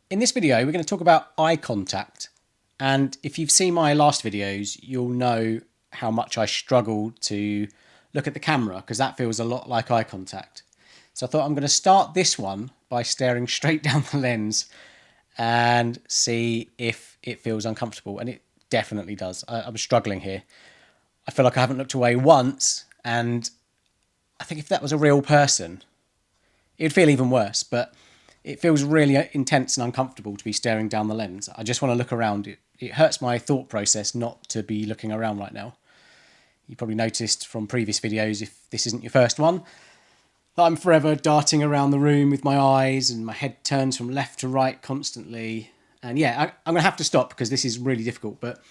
In this video, we're going to talk about eye contact. And if you've seen my last videos, you'll know how much I struggle to look at the camera because that feels a lot like eye contact. So I thought I'm going to start this one by staring straight down the lens and see if it feels uncomfortable. And it definitely does. I'm struggling here. I feel like I haven't looked away once. And I think if that was a real person, it'd feel even worse. But it feels really intense and uncomfortable to be staring down the lens. I just want to look around. It hurts my thought process not to be looking around right now. You probably noticed from previous videos, if this isn't your first one, that I'm forever darting around the room with my eyes and my head turns from left to right constantly. And yeah, I'm going to have to stop because this is really difficult. But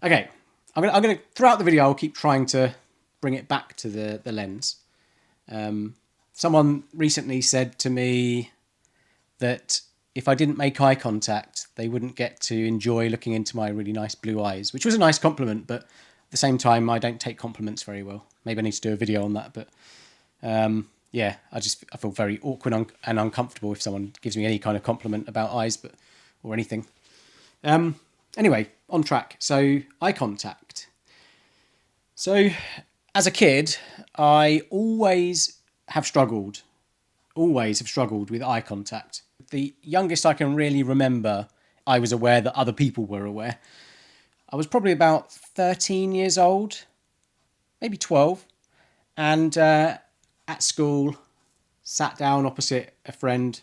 okay, I'm going to throughout the video, I'll keep trying to bring it back to the lens. Someone recently said to me that if I didn't make eye contact, they wouldn't get to enjoy looking into my really nice blue eyes, which was a nice compliment, but at the same time, I don't take compliments very well. Maybe I need to do a video on that, but yeah, I feel very awkward and uncomfortable if someone gives me any kind of compliment about eyes, or anything. Anyway, on track. So eye contact. So as a kid, I always have struggled with eye contact. The youngest I can really remember, I was aware that other people were aware. I was probably about 13 years old, maybe 12, and at school, sat down opposite a friend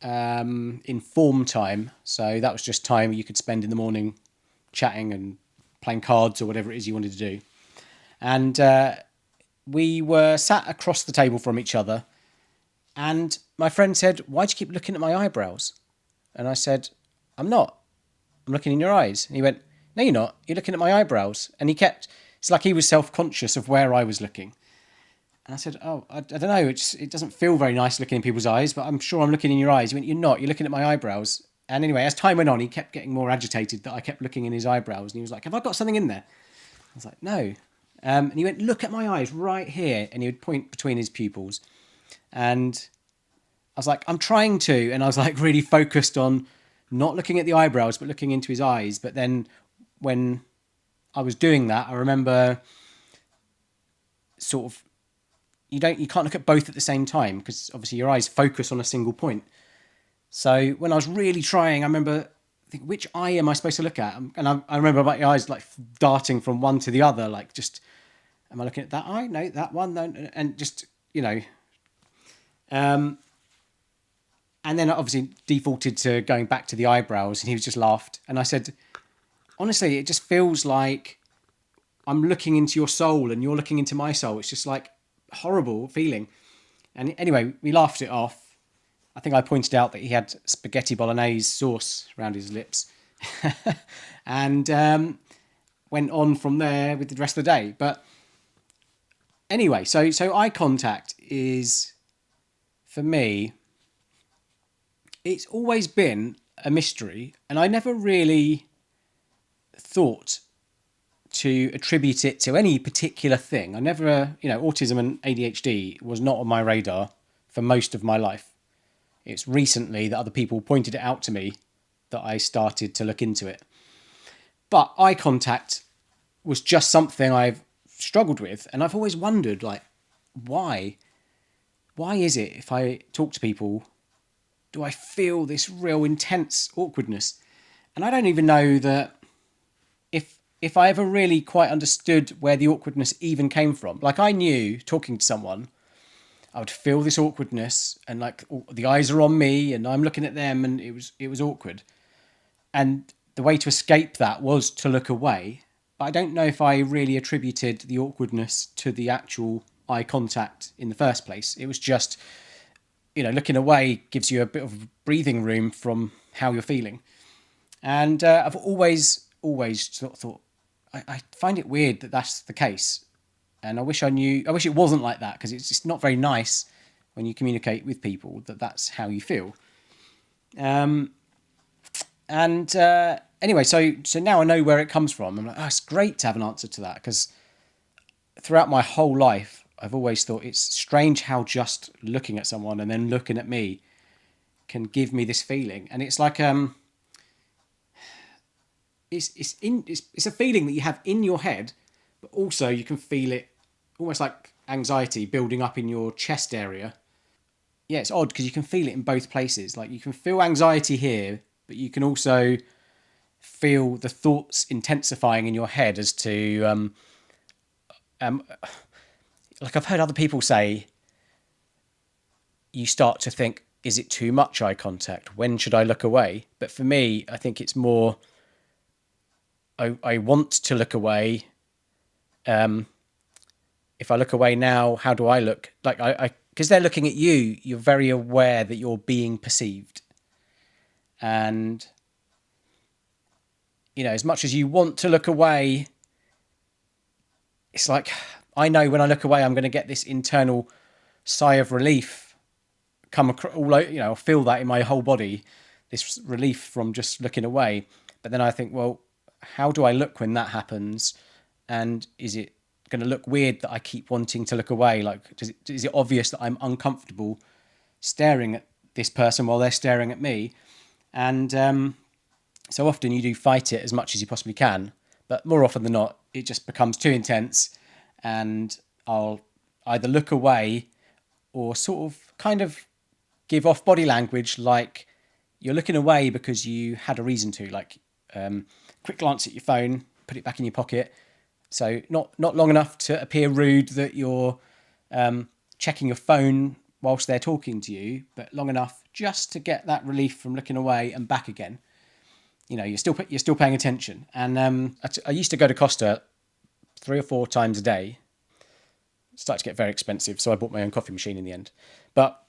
in form time. So that was just time you could spend in the morning chatting and playing cards or whatever it is you wanted to do. And we were sat across the table from each other. And my friend said, "Why do you keep looking at my eyebrows?" And I said, "I'm not. I'm looking in your eyes." And he went, "No, you're not. You're looking at my eyebrows." And it's like he was self-conscious of where I was looking. And I said, "Oh, I don't know. It doesn't feel very nice looking in people's eyes, but I'm sure I'm looking in your eyes." He went, "You're not. You're looking at my eyebrows." And anyway, as time went on, he kept getting more agitated that I kept looking in his eyebrows. And he was like, "Have I got something in there?" I was like, "No." And he went, "Look at my eyes right here." And he would point between his pupils. And I was like, "I'm trying to." And I was like really focused on not looking at the eyebrows, but looking into his eyes. But then when I was doing that, I remember sort of, you can't look at both at the same time because obviously your eyes focus on a single point. So when I was really trying, I remember thinking, which eye am I supposed to look at? And I remember my eyes like darting from one to the other, like just, am I looking at that eye? No, that one. No, and just, and then I obviously defaulted to going back to the eyebrows, and he just laughed. And I said, "Honestly, it just feels like I'm looking into your soul and you're looking into my soul. It's just like a horrible feeling." And anyway, we laughed it off. I think I pointed out that he had spaghetti bolognese sauce around his lips and went on from there with the rest of the day. But anyway, so eye contact is, for me, it's always been a mystery, and I never really thought to attribute it to any particular thing. I never, autism and ADHD was not on my radar for most of my life. It's recently that other people pointed it out to me that I started to look into it. But eye contact was just something I've struggled with, and I've always wondered, like, why? Why is it if I talk to people, do I feel this real intense awkwardness? And I don't even know that if I ever really quite understood where the awkwardness even came from. Like, I knew talking to someone, I would feel this awkwardness, and like the eyes are on me and I'm looking at them, and it was awkward. And the way to escape that was to look away. But I don't know if I really attributed the awkwardness to the actual eye contact in the first place. It was just, looking away gives you a bit of breathing room from how you're feeling. And I've always thought, I find it weird that that's the case. And I wish it wasn't like that, because it's just not very nice when you communicate with people that that's how you feel. Anyway, so now I know where it comes from. I'm like, it's great to have an answer to that, because throughout my whole life, I've always thought it's strange how just looking at someone and then looking at me can give me this feeling, and it's like it's a feeling that you have in your head, but also you can feel it almost like anxiety building up in your chest area. Yeah, it's odd because you can feel it in both places. Like you can feel anxiety here, but you can also feel the thoughts intensifying in your head as to um, like I've heard other people say, you start to think, is it too much eye contact? When should I look away? But for me, I think it's more, I want to look away. If I look away now, how do I look? Like because they're looking at you, you're very aware that you're being perceived. And, as much as you want to look away, it's like, I know when I look away, I'm going to get this internal sigh of relief come across, I'll feel that in my whole body, this relief from just looking away. But then I think, well, how do I look when that happens? And is it going to look weird that I keep wanting to look away? Like, is it obvious that I'm uncomfortable staring at this person while they're staring at me? And so often you do fight it as much as you possibly can, but more often than not, it just becomes too intense, and I'll either look away or sort of kind of give off body language like you're looking away because you had a reason to, like quick glance at your phone, put it back in your pocket. So not long enough to appear rude that you're checking your phone whilst they're talking to you, but long enough just to get that relief from looking away and back again. You're still paying attention. And I used to go to Costa 3 or 4 times a day. It started to get very expensive, so I bought my own coffee machine in the end. But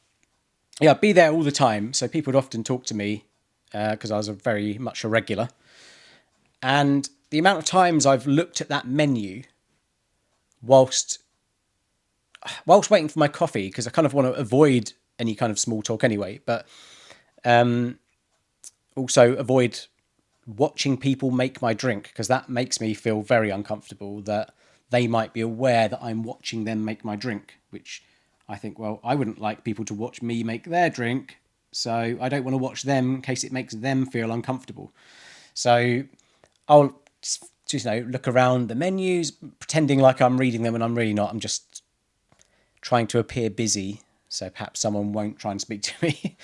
yeah, I'd be there all the time, so people would often talk to me because I was very much a regular. And the amount of times I've looked at that menu whilst waiting for my coffee, because I kind of want to avoid any kind of small talk anyway, but also avoid watching people make my drink, because that makes me feel very uncomfortable that they might be aware that I'm watching them make my drink, which I think, well, I wouldn't like people to watch me make their drink, so I don't want to watch them in case it makes them feel uncomfortable. So I'll just look around the menus, pretending like I'm reading them, and I'm really not. I'm just trying to appear busy, so perhaps someone won't try and speak to me.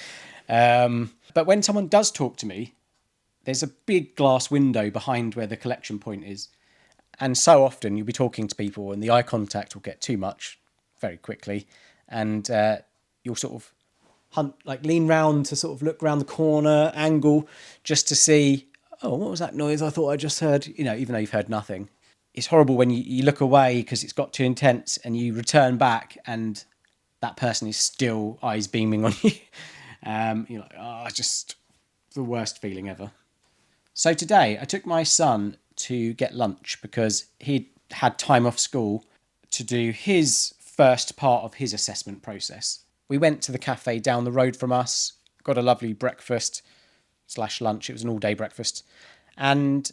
But when someone does talk to me, there's a big glass window behind where the collection point is. And so often you'll be talking to people and the eye contact will get too much very quickly. And you'll sort of lean round to sort of look around the corner, angle, just to see, oh, what was that noise I thought I just heard? Even though you've heard nothing. It's horrible when you look away because it's got too intense, and you return back and that person is still eyes beaming on you. You're like, oh, just the worst feeling ever. So today I took my son to get lunch because he'd had time off school to do his first part of his assessment process. We went to the cafe down the road from us, got a lovely breakfast / lunch. It was an all-day breakfast. And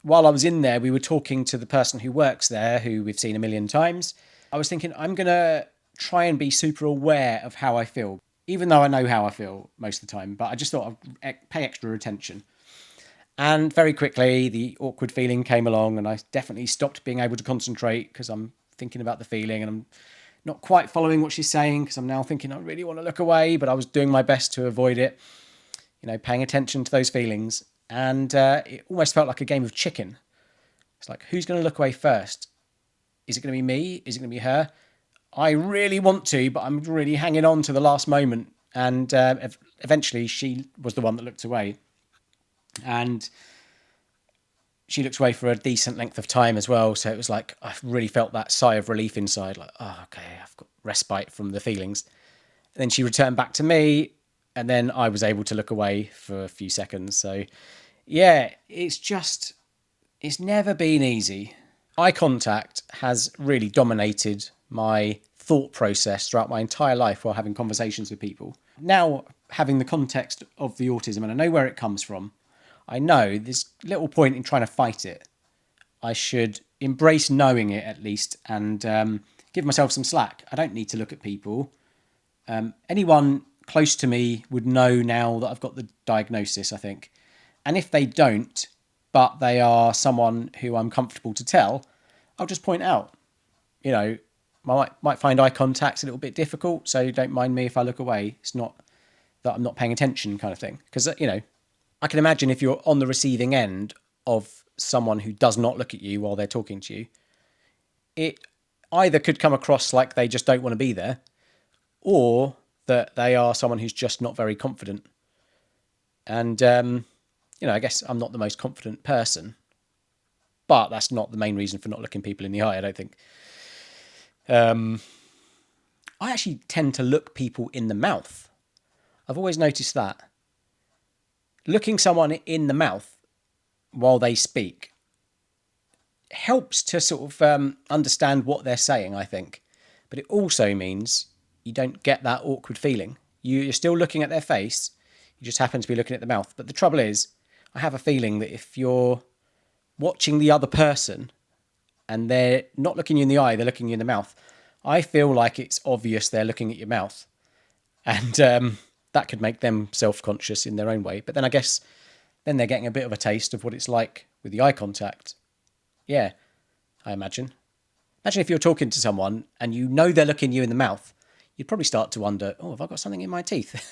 while I was in there, we were talking to the person who works there, who we've seen a million times. I was thinking, I'm going to try and be super aware of how I feel, even though I know how I feel most of the time. But I just thought I'd pay extra attention. And very quickly, the awkward feeling came along, and I definitely stopped being able to concentrate because I'm thinking about the feeling, and I'm not quite following what she's saying because I'm now thinking I really want to look away, but I was doing my best to avoid it, paying attention to those feelings. And it almost felt like a game of chicken. It's like, who's going to look away first? Is it going to be me? Is it going to be her? I really want to, but I'm really hanging on to the last moment. And eventually she was the one that looked away. And she looked away for a decent length of time as well. So it was like, I really felt that sigh of relief inside. Like, oh, okay, I've got respite from the feelings. And then she returned back to me. And then I was able to look away for a few seconds. So yeah, it's never been easy. Eye contact has really dominated my thought process throughout my entire life while having conversations with people. Now, having the context of the autism, and I know where it comes from, I know there's little point in trying to fight it. I should embrace knowing it at least and give myself some slack. I don't need to look at people. Anyone close to me would know now that I've got the diagnosis, I think. And if they don't, but they are someone who I'm comfortable to tell, I'll just point out, you know, I might find eye contact a little bit difficult, so don't mind me if I look away. It's not that I'm not paying attention kind of thing. Because, you know, I can imagine if you're on the receiving end of someone who does not look at you while they're talking to you, it either could come across like they just don't want to be there, or that they are someone who's just not very confident. And, you know, I guess I'm not the most confident person, but that's not the main reason for not looking people in the eye, I don't think. I actually tend to look people in the mouth. I've always noticed that. Looking someone in the mouth while they speak helps to sort of understand what they're saying, I think. But it also means you don't get that awkward feeling. You're still looking at their face. You just happen to be looking at the mouth. But the trouble is, I have a feeling that if you're watching the other person and they're not looking you in the eye, they're looking you in the mouth, I feel like it's obvious they're looking at your mouth. And that could make them self-conscious in their own way. But then I guess then they're getting a bit of a taste of what it's like with the eye contact. Yeah, I imagine. Imagine if you're talking to someone and you know they're looking you in the mouth, you'd probably start to wonder, oh, have I got something in my teeth?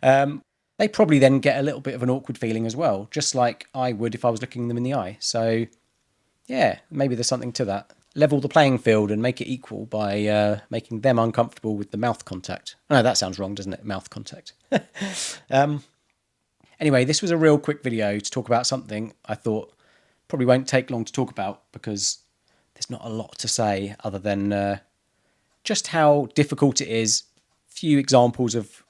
They probably then get a little bit of an awkward feeling as well, just like I would if I was looking them in the eye. So, yeah, maybe there's something to that. Level the playing field and make it equal by making them uncomfortable with the mouth contact. I know that sounds wrong, doesn't it? Mouth contact. Anyway, this was a real quick video to talk about something I thought probably won't take long to talk about because there's not a lot to say other than just how difficult it is. Few examples of,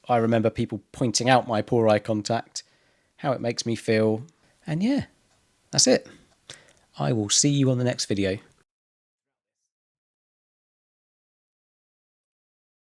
I remember people pointing out my poor eye contact, how it makes me feel. And yeah, that's it. I will see you on the next video.